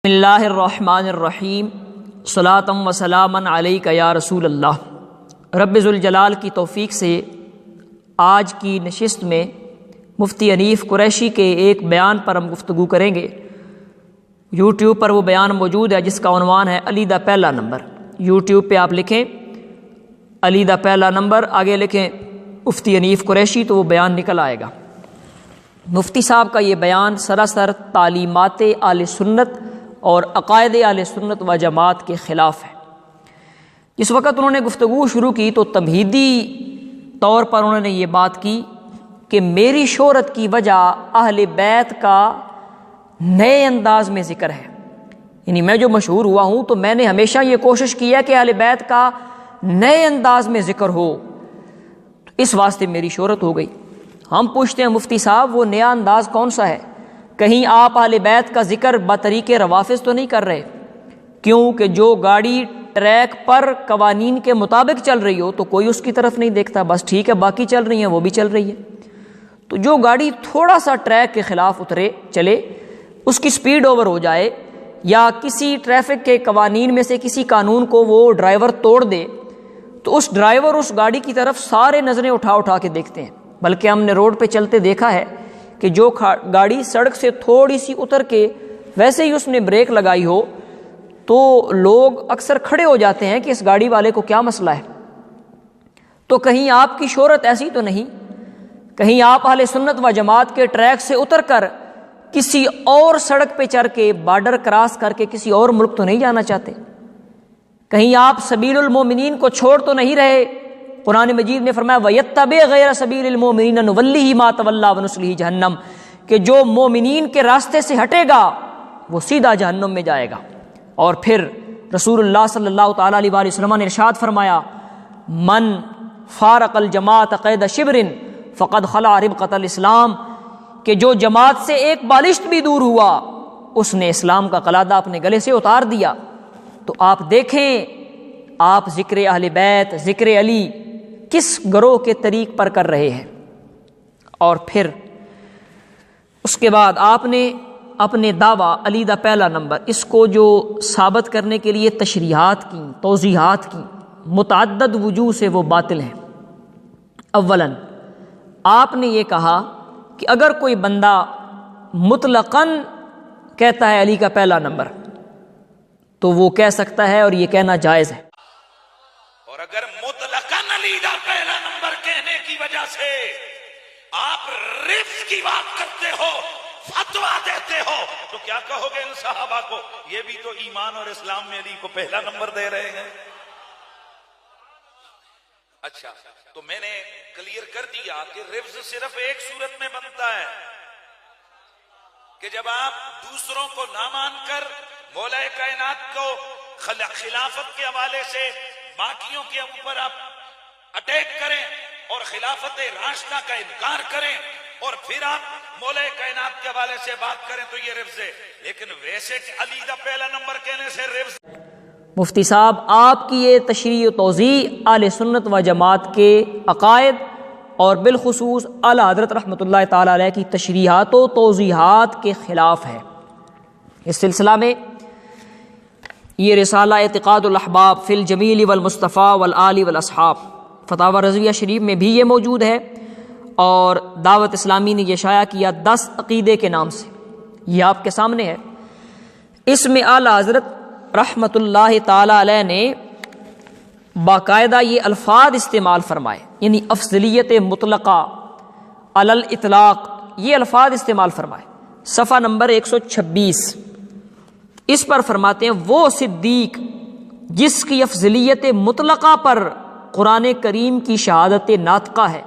بسم اللہ الرحمن الرحیم صلاۃ و سلاما علیک یا رسول اللہ۔ رب ذوالجلال کی توفیق سے آج کی نشست میں مفتی حنیف قریشی کے ایک بیان پر ہم گفتگو کریں گے۔ یوٹیوب پر وہ بیان موجود ہے جس کا عنوان ہے علی دا پہلا نمبر۔ یوٹیوب پہ آپ لکھیں علی دا پہلا نمبر، آگے لکھیں مفتی حنیف قریشی تو وہ بیان نکل آئے گا۔ مفتی صاحب کا یہ بیان سراسر تعلیمات اہل سنت اور عقائد اہل سنت و جماعت کے خلاف ہے۔ جس وقت انہوں نے گفتگو شروع کی تو تمہیدی طور پر انہوں نے یہ بات کی کہ میری شہرت کی وجہ اہل بیت کا نئے انداز میں ذکر ہے، یعنی میں جو مشہور ہوا ہوں تو میں نے ہمیشہ یہ کوشش کی ہے کہ اہل بیت کا نئے انداز میں ذکر ہو، تو اس واسطے میری شہرت ہو گئی۔ ہم پوچھتے ہیں مفتی صاحب وہ نیا انداز کون سا ہے؟ کہیں آپ اہل بیت کا ذکر بطریق روافظ تو نہیں کر رہے؟ کیوں کہ جو گاڑی ٹریک پر قوانین کے مطابق چل رہی ہو تو کوئی اس کی طرف نہیں دیکھتا، بس ٹھیک ہے باقی چل رہی ہیں وہ بھی چل رہی ہے۔ تو جو گاڑی تھوڑا سا ٹریک کے خلاف چلے، اس کی سپیڈ اوور ہو جائے یا کسی ٹریفک کے قوانین میں سے کسی قانون کو وہ ڈرائیور توڑ دے تو اس ڈرائیور اس گاڑی کی طرف سارے نظریں اٹھا کے دیکھتے ہیں۔ بلکہ ہم نے روڈ پہ چلتے دیکھا ہے کہ جو گاڑی سڑک سے تھوڑی سی اتر کے ویسے ہی اس نے بریک لگائی ہو تو لوگ اکثر کھڑے ہو جاتے ہیں کہ اس گاڑی والے کو کیا مسئلہ ہے۔ تو کہیں آپ کی شہرت ایسی تو نہیں؟ کہیں آپ اہل سنت و جماعت کے ٹریک سے اتر کر کسی اور سڑک پہ چڑھ کے بارڈر کراس کر کے کسی اور ملک تو نہیں جانا چاہتے؟ کہیں آپ سبیل المومنین کو چھوڑ تو نہیں رہے؟ قرآن مجید نے فرمایا وَيَتَّبِعْ غَيْرَ سَبِيلِ الْمُؤْمِنِينَ نُوَلِّهِ مَا تَوَلَّىٰ وَنُصْلِهِ جَهَنَّمَ کہ جو مومنین کے راستے سے ہٹے گا وہ سیدھا جہنم میں جائے گا۔ اور پھر رسول اللہ صلی اللہ تعالیٰ علیہ وسلم نے ارشاد فرمایا من فارق الجماعت قید شبر فقد خلع ربقۃ الاسلام کہ جو جماعت سے ایک بالشت بھی دور ہوا اس نے اسلام کا قلادہ اپنے گلے سے اتار دیا۔ تو آپ دیکھیں آپ ذکر اہل بیت، ذکر علی کس گروہ کے طریق پر کر رہے ہیں۔ اور پھر اس کے بعد آپ نے اپنے دعویٰ علی دا پہلا نمبر اس کو جو ثابت کرنے کے لیے تشریحات کی، توضیحات کی، متعدد وجوہ سے وہ باطل ہیں۔ اولاً آپ نے یہ کہا کہ اگر کوئی بندہ مطلقاً کہتا ہے علی کا پہلا نمبر تو وہ کہہ سکتا ہے اور یہ کہنا جائز ہے، اور اگر مطلقاً علی دا پہلا نمبر کہنے کی وجہ سے آپ رفض کی بات کرتے ہو، فتویٰ دیتے ہو، تو کیا کہو گے ان صحابہ کو؟ یہ بھی تو ایمان اور اسلام میں علی کو پہلا نمبر دے رہے ہیں۔ اچھا تو میں نے کلیئر کر دیا کہ رفض صرف ایک صورت میں بنتا ہے کہ جب آپ دوسروں کو نہ مان کر مولا کائنات کو خلافت کے حوالے سے باقیوں کے اوپر آپ اٹیک کریں اور خلافت راشدہ کا انکار کریں اور پھر آپ مولا کائنات کے حوالے سے بات کریں تو یہ رفض ہے۔ لیکن ویسے علی دا پہلا نمبر کہنے سے رفض؟ مفتی صاحب آپ کی یہ تشریح و توضیح اہل سنت و جماعت کے عقائد اور بالخصوص اعلی حضرت رحمۃ اللہ تعالی علیہ کی تشریحات و توضیحات کے خلاف ہے۔ اس سلسلہ میں یہ رسالہ اعتقاد الاحباب فی الجمیل والمصطفیٰ والآل والاصحاب فتاوی رضویہ شریف میں بھی یہ موجود ہے، اور دعوت اسلامی نے یہ شائع کیا 10 عقیدے کے نام سے، یہ آپ کے سامنے ہے۔ اس میں اعلی حضرت رحمۃ اللہ تعالی علیہ نے باقاعدہ یہ الفاظ استعمال فرمائے، یعنی افضلیت مطلقہ علی الاطلاق، یہ الفاظ استعمال فرمائے۔ صفحہ نمبر 126 اس پر فرماتے ہیں وہ صدیق جس کی افضلیت مطلقہ پر قرآن کریم کی شہادت ناطقہ ہے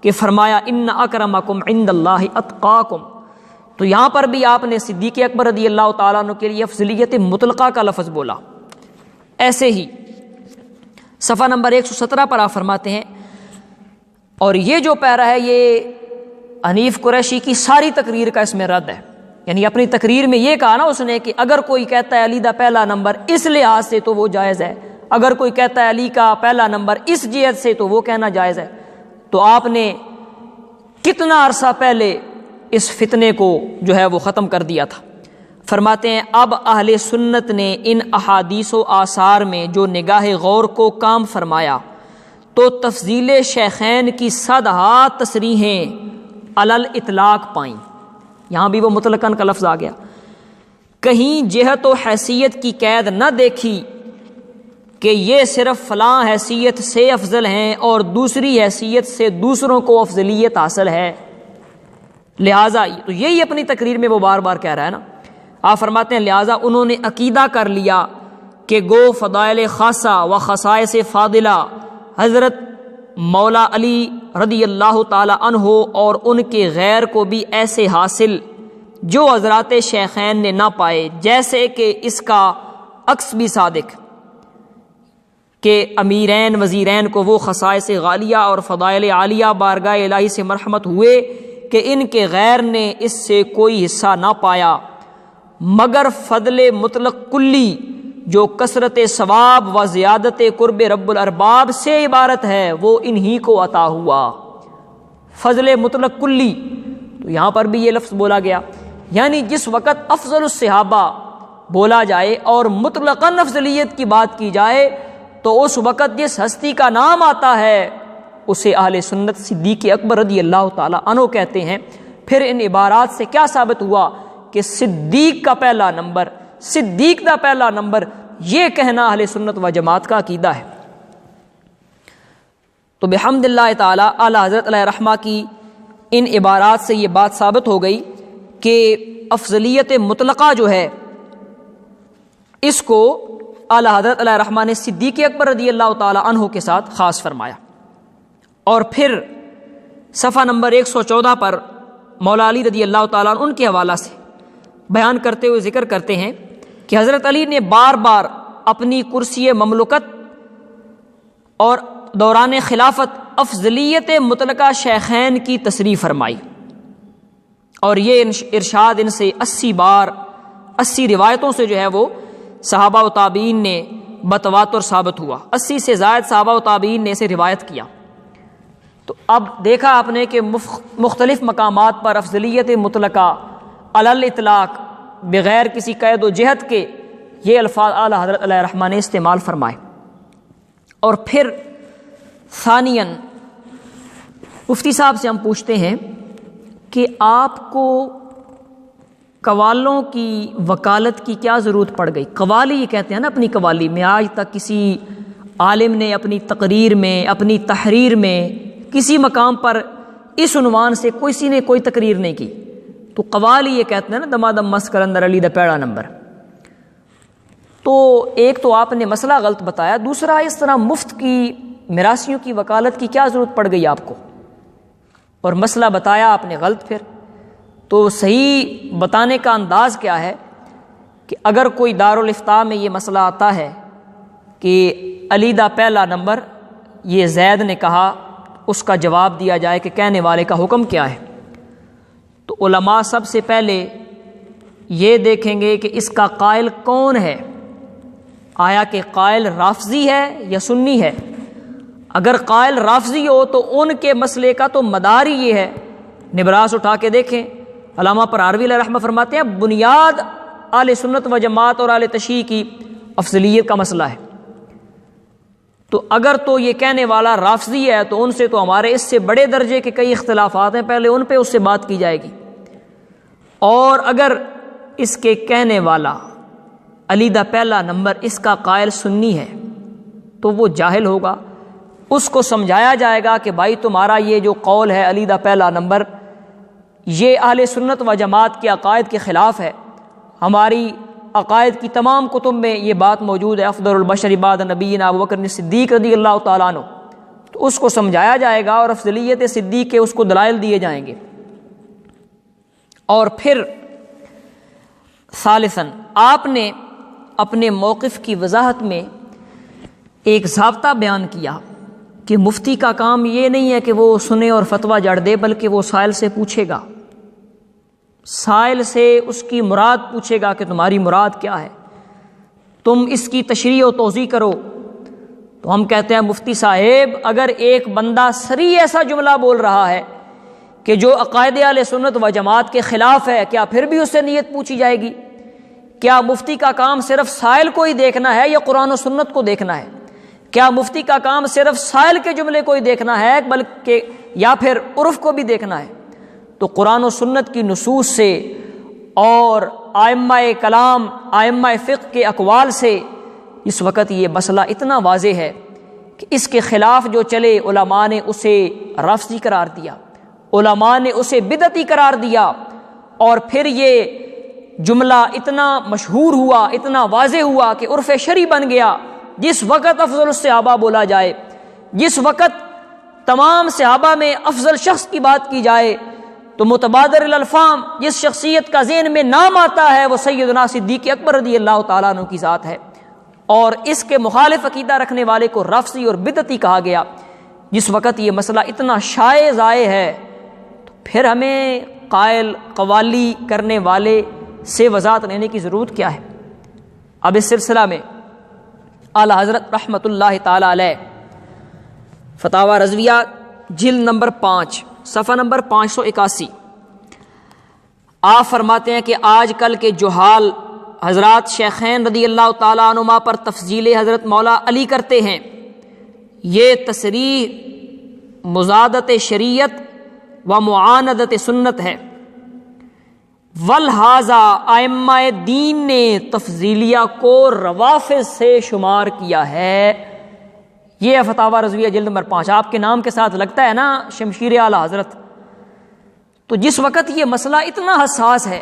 کہ فرمایا ان اکرمکم عند اللہ اتقاکم، تو یہاں پر بھی آپ نے صدیق اکبر رضی اللہ تعالیٰ عنہ کے لیے افضلیت مطلقہ کا لفظ بولا۔ ایسے ہی صفحہ نمبر 117 پر آپ فرماتے ہیں، اور یہ جو پیرا ہے یہ حنیف قریشی کی ساری تقریر کا اس میں رد ہے، یعنی اپنی تقریر میں یہ کہا نا اس نے کہ اگر کوئی کہتا ہے علی دا پہلا نمبر اس لحاظ سے تو وہ جائز ہے، اگر کوئی کہتا ہے علی کا پہلا نمبر اس جہت سے تو وہ کہنا جائز ہے۔ تو آپ نے کتنا عرصہ پہلے اس فتنے کو جو ہے وہ ختم کر دیا تھا۔ فرماتے ہیں اب اہل سنت نے ان احادیث و آثار میں جو نگاہ غور کو کام فرمایا تو تفضیل شیخین کی صدہا تصریحیں علل اطلاق پائیں. یہاں بھی وہ مطلقاً کا لفظ آ گیا. کہیں جہت و حیثیت کی قید نہ دیکھی کہ یہ صرف فلاں حیثیت سے افضل ہیں اور دوسری حیثیت سے دوسروں کو افضلیت حاصل ہے. لہٰذا تو یہی اپنی تقریر میں وہ بار بار کہہ رہا ہے نا. آپ فرماتے ہیں لہٰذا انہوں نے عقیدہ کر لیا کہ گو فضائل خاصہ و خصائص فاضلہ حضرت مولا علی رضی اللہ تعالی عنہ اور ان کے غیر کو بھی ایسے حاصل جو حضرات شیخین نے نہ پائے، جیسے کہ اس کا عکس بھی صادق کہ امیرین وزیرین کو وہ خصائص غالیہ اور فضائل عالیہ بارگاہ الہی سے مرحمت ہوئے کہ ان کے غیر نے اس سے کوئی حصہ نہ پایا، مگر فضل مطلق کلی جو کثرت ثواب و زیادت قرب رب الارباب سے عبارت ہے وہ انہی کو عطا ہوا. فضل مطلق کلی، تو یہاں پر بھی یہ لفظ بولا گیا، یعنی جس وقت افضل الصحابہ بولا جائے اور مطلقاً افضلیت کی بات کی جائے تو اس وقت جس ہستی کا نام آتا ہے اسے اہل سنت صدیق اکبر رضی اللہ تعالی عنہ کہتے ہیں. پھر ان عبارات سے کیا ثابت ہوا کہ صدیق کا پہلا نمبر، صدیق کا پہلا نمبر، یہ کہنا اہل سنت و جماعت کا عقیدہ ہے. تو بحمد اللہ تعالی اعلی حضرت علیہ رحمہ کی ان عبارات سے یہ بات ثابت ہو گئی کہ افضلیت مطلقہ جو ہے اس کو اعلی حضرت علیہ رحمہ نے صدیق اکبر رضی اللہ تعالی عنہ کے ساتھ خاص فرمایا. اور پھر صفحہ نمبر 114 پر مولا علی رضی اللہ تعالیٰ عنہ ان کے حوالہ سے بیان کرتے ہوئے ذکر کرتے ہیں کہ حضرت علی نے بار بار اپنی کرسی مملکت اور دوران خلافت افضلیت مطلقہ شیخین کی تصریح فرمائی، اور یہ ارشاد ان سے 80 روایتوں سے جو ہے وہ صحابہ و تابعین نے بتواتر ثابت ہوا. 80 سے زائد صحابہ و تابعین نے اسے روایت کیا. تو اب دیکھا آپ نے کہ مختلف مقامات پر افضلیت مطلقہ علل اطلاق بغیر کسی قید و جہت کے یہ الفاظ اعلیٰ حضرت علیہ رحمہ نے استعمال فرمائے. اور پھر ثانیاً مفتی صاحب سے ہم پوچھتے ہیں کہ آپ کو قوالوں کی وکالت کی کیا ضرورت پڑ گئی؟ قوالی یہ کہتے ہیں نا اپنی قوالی میں. آج تک کسی عالم نے اپنی تقریر میں، اپنی تحریر میں، کسی مقام پر اس عنوان سے کسی نے کوئی تقریر نہیں کی. تو قوالی یہ کہتے ہیں نا دمادم مس کرندر علی دا پیڑا نمبر. تو ایک تو آپ نے مسئلہ غلط بتایا، دوسرا اس طرح مفت کی میراثیوں کی وکالت کی کیا ضرورت پڑ گئی آپ کو، اور مسئلہ بتایا آپ نے غلط. پھر تو صحیح بتانے کا انداز کیا ہے کہ اگر کوئی دارالافتاء میں یہ مسئلہ آتا ہے کہ علی دا پہلا نمبر یہ زید نے کہا، اس کا جواب دیا جائے کہ کہنے والے کا حکم کیا ہے، تو علماء سب سے پہلے یہ دیکھیں گے کہ اس کا قائل کون ہے. آیا کہ قائل رافضی ہے یا سنی ہے؟ اگر قائل رافضی ہو تو ان کے مسئلے کا تو مدار ہی یہ ہے. نبراس اٹھا کے دیکھیں، علامہ پراروی علیہ رحمہ فرماتے ہیں بنیاد اہل سنت و جماعت اور اہل تشیع کی افضلیت کا مسئلہ ہے. تو اگر تو یہ کہنے والا رافضی ہے تو ان سے تو ہمارے اس سے بڑے درجے کے کئی اختلافات ہیں، پہلے ان پہ اس سے بات کی جائے گی. اور اگر اس کے کہنے والا علی دا پہلا نمبر اس کا قائل سنی ہے تو وہ جاہل ہوگا. اس کو سمجھایا جائے گا کہ بھائی تمہارا یہ جو قول ہے علی دا پہلا نمبر یہ اہل سنت و جماعت کے عقائد کے خلاف ہے. ہماری عقائد کی تمام کتب میں یہ بات موجود ہے، افضل البشر بعد نبینا ابوبکر صدیق رضی اللہ تعالیٰ عنہ. تو اس کو سمجھایا جائے گا اور افضلیت صدیق کے اس کو دلائل دیے جائیں گے. اور پھر ثالثاً آپ نے اپنے موقف کی وضاحت میں ایک ضابطہ بیان کیا کہ مفتی کا کام یہ نہیں ہے کہ وہ سنے اور فتویٰ جڑ دے، بلکہ وہ سائل سے پوچھے گا، سائل سے اس کی مراد پوچھے گا کہ تمہاری مراد کیا ہے، تم اس کی تشریح و توضیح کرو. تو ہم کہتے ہیں مفتی صاحب اگر ایک بندہ صریح ایسا جملہ بول رہا ہے کہ جو عقائد اہل سنت و جماعت کے خلاف ہے، کیا پھر بھی اس سے نیت پوچھی جائے گی؟ کیا مفتی کا کام صرف سائل کو ہی دیکھنا ہے یا قرآن و سنت کو دیکھنا ہے؟ کیا مفتی کا کام صرف سائل کے جملے کو ہی دیکھنا ہے بلکہ یا پھر عرف کو بھی دیکھنا ہے؟ تو قرآن و سنت کی نصوص سے اور ائمہ کلام ائمہ فقہ کے اقوال سے اس وقت یہ مسئلہ اتنا واضح ہے کہ اس کے خلاف جو چلے علماء نے اسے رفضی قرار دیا، علماء نے اسے بدعتی قرار دیا، اور پھر یہ جملہ اتنا مشہور ہوا، اتنا واضح ہوا کہ عرف شرعی بن گیا۔ جس وقت افضل الصحابہ بولا جائے، جس وقت تمام صحابہ میں افضل شخص کی بات کی جائے، تو متبادر الالفام جس شخصیت کا ذہن میں نام آتا ہے وہ سیدنا صدیق اکبر رضی اللہ تعالیٰ عنہ کی ذات ہے، اور اس کے مخالف عقیدہ رکھنے والے کو رفضی اور بدعتی کہا گیا۔ جس وقت یہ مسئلہ اتنا شائع ضائع ہے تو پھر ہمیں قائل قوالی کرنے والے سے وضاحت لینے کی ضرورت کیا ہے؟ اب اس سلسلہ میں اعلیٰ حضرت رحمۃ اللہ تعالی علیہ فتاوی رضویہ جلد نمبر 5 صفحہ نمبر 581 آپ فرماتے ہیں کہ آج کل کے جہال حضرات شیخین رضی اللہ تعالیٰ عنہما پر تفضیل حضرت مولا علی کرتے ہیں، یہ تصریح مزادت شریعت و معاندت سنت ہے۔ والہذا ائمہ دین نے تفضیلیہ کو روافض سے شمار کیا ہے۔ یہ فتاوی رضویہ جلد نمبر 5، آپ کے نام کے ساتھ لگتا ہے نا شمشیر اعلیٰ حضرت۔ تو جس وقت یہ مسئلہ اتنا حساس ہے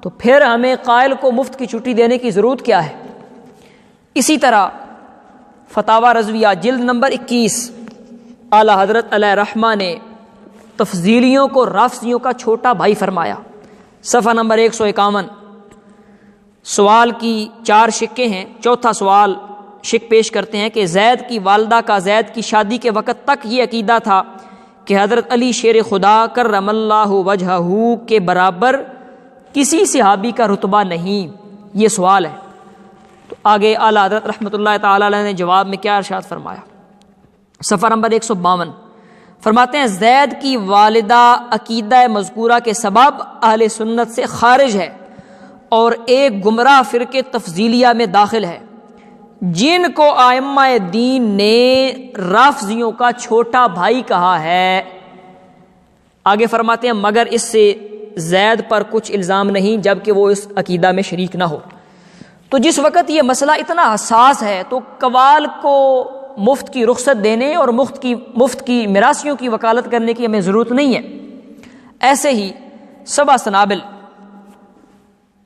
تو پھر ہمیں قائل کو مفت کی چھٹی دینے کی ضرورت کیا ہے؟ اسی طرح فتاوی رضویہ جلد نمبر 21 اعلیٰ حضرت علیہ رحمہ نے تفضیلیوں کو رافضیوں کا چھوٹا بھائی فرمایا۔ صفحہ نمبر 151 سوال کی 4 شقیں ہیں۔ چوتھا سوال شق پیش کرتے ہیں کہ زید کی والدہ کا زید کی شادی کے وقت تک یہ عقیدہ تھا کہ حضرت علی شیر خدا کرم اللہ وجہہ کے برابر کسی صحابی کا رتبہ نہیں۔ یہ سوال ہے۔ تو آگے اعلیٰ حضرت رحمۃ اللہ تعالی علیہ نے جواب میں کیا ارشاد فرمایا؟ صفحہ نمبر 152 فرماتے ہیں زید کی والدہ عقیدہ مذکورہ کے سبب اہل سنت سے خارج ہے اور ایک گمراہ فرقے تفضیلیہ میں داخل ہے، جن کو ائمہ دین نے رافضیوں کا چھوٹا بھائی کہا ہے۔ آگے فرماتے ہیں مگر اس سے زید پر کچھ الزام نہیں جبکہ وہ اس عقیدہ میں شریک نہ ہو۔ تو جس وقت یہ مسئلہ اتنا حساس ہے تو قوال کو مفت کی رخصت دینے اور مفت کی میراثیوں کی وکالت کرنے کی ہمیں ضرورت نہیں ہے۔ ایسے ہی سبع سنابل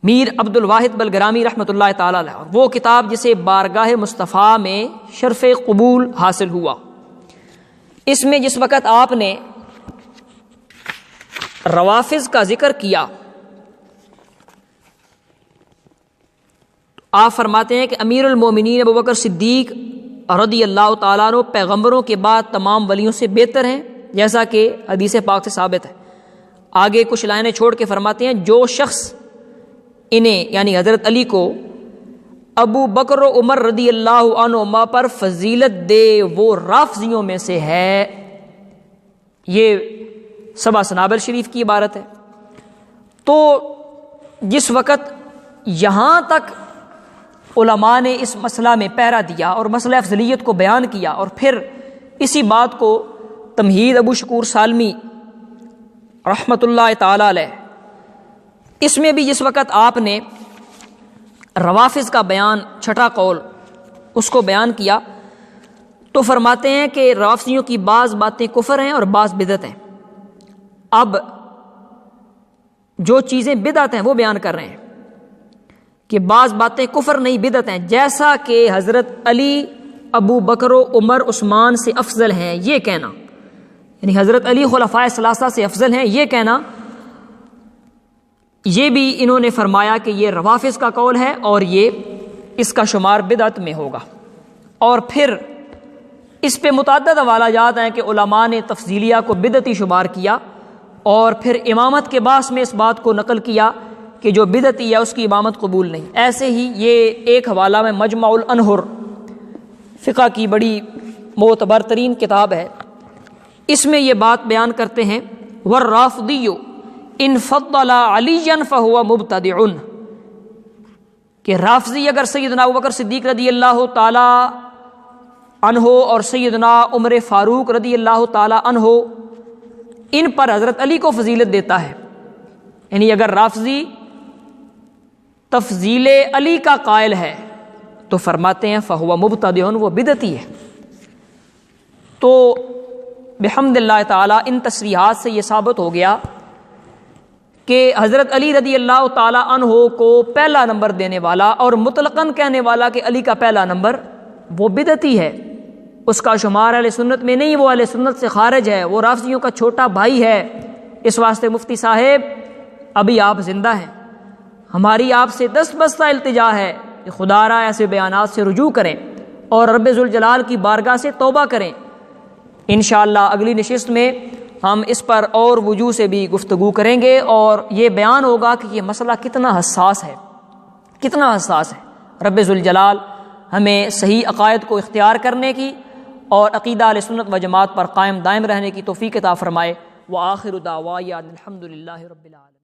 میر عبد الواحد بلگرامی رحمۃ اللہ تعالی علیہ، وہ کتاب جسے بارگاہ مصطفیٰ میں شرف قبول حاصل ہوا، اس میں جس وقت آپ نے روافض کا ذکر کیا آپ فرماتے ہیں کہ امیر المومنین ابو بکر صدیق رضی اللہ تعالیٰ عنہ پیغمبروں کے بعد تمام ولیوں سے بہتر ہیں، جیسا کہ حدیث پاک سے ثابت ہے۔ آگے کچھ لائنیں چھوڑ کے فرماتے ہیں جو شخص انہیں یعنی حضرت علی کو ابو بکر و عمر رضی اللہ عنہما پر فضیلت دے وہ رافضیوں میں سے ہے۔ یہ سبع سنابل شریف کی عبارت ہے۔ تو جس وقت یہاں تک علماء نے اس مسئلہ میں پہرا دیا اور مسئلہ افضلیت کو بیان کیا، اور پھر اسی بات کو تمہید ابو شکور سالمی رحمۃ اللہ تعالی علیہ اس میں بھی جس وقت آپ نے روافض کا بیان چھٹا قول اس کو بیان کیا تو فرماتے ہیں کہ رافضیوں کی بعض باتیں کفر ہیں اور بعض بدعت ہیں۔ اب جو چیزیں بدعت ہیں وہ بیان کر رہے ہیں کہ بعض باتیں کفر نہیں بدعت ہیں، جیسا کہ حضرت علی ابو بکر و عمر عثمان سے افضل ہیں یہ کہنا، یعنی حضرت علی خلفائے ثلاثہ سے افضل ہیں یہ کہنا، یہ بھی انہوں نے فرمایا کہ یہ روافض کا قول ہے اور یہ اس کا شمار بدعت میں ہوگا۔ اور پھر اس پہ متعدد حوالہ جات ہیں کہ علماء نے تفضیلیہ کو بدعتی شمار کیا، اور پھر امامت کے باعث میں اس بات کو نقل کیا کہ جو بدعتی ہے اس کی امامت قبول نہیں۔ ایسے ہی یہ ایک حوالہ میں مجمع الانہر فقہ کی بڑی معتبر ترین کتاب ہے، اس میں یہ بات بیان کرتے ہیں والرافضی ان فضل علیا فہو مبتدع، کہ رافضی اگر سیدنا ابوبکر صدیق رضی اللہ تعالی عنہ اور سیدنا عمر فاروق رضی اللہ تعالی عنہ ان پر حضرت علی کو فضیلت دیتا ہے، یعنی اگر رافضی تفضیل علی کا قائل ہے تو فرماتے ہیں فہو مبتدع، وہ بدعتی ہے۔ تو بحمد اللہ تعالی ان تصریحات سے یہ ثابت ہو گیا کہ حضرت علی رضی اللہ تعالی عنہ کو پہلا نمبر دینے والا اور مطلقاً کہنے والا کہ علی کا پہلا نمبر، وہ بدعتی ہے، اس کا شمار اہل سنت میں نہیں، وہ اہل سنت سے خارج ہے، وہ رافضیوں کا چھوٹا بھائی ہے۔ اس واسطے مفتی صاحب ابھی آپ زندہ ہیں، ہماری آپ سے دست بستہ التجا ہے کہ خدا را ایسے بیانات سے رجوع کریں اور رب ذوالجلال کی بارگاہ سے توبہ کریں۔ انشاءاللہ اگلی نشست میں ہم اس پر اور وجوہ سے بھی گفتگو کریں گے اور یہ بیان ہوگا کہ یہ مسئلہ کتنا حساس ہے، کتنا حساس ہے۔ رب ذوالجلال ہمیں صحیح عقائد کو اختیار کرنے کی اور عقیدہ اہل سنت و جماعت پر قائم دائم رہنے کی توفیق عطا فرمائے۔ وآخر دعوانا الحمد للہ رب العالمین۔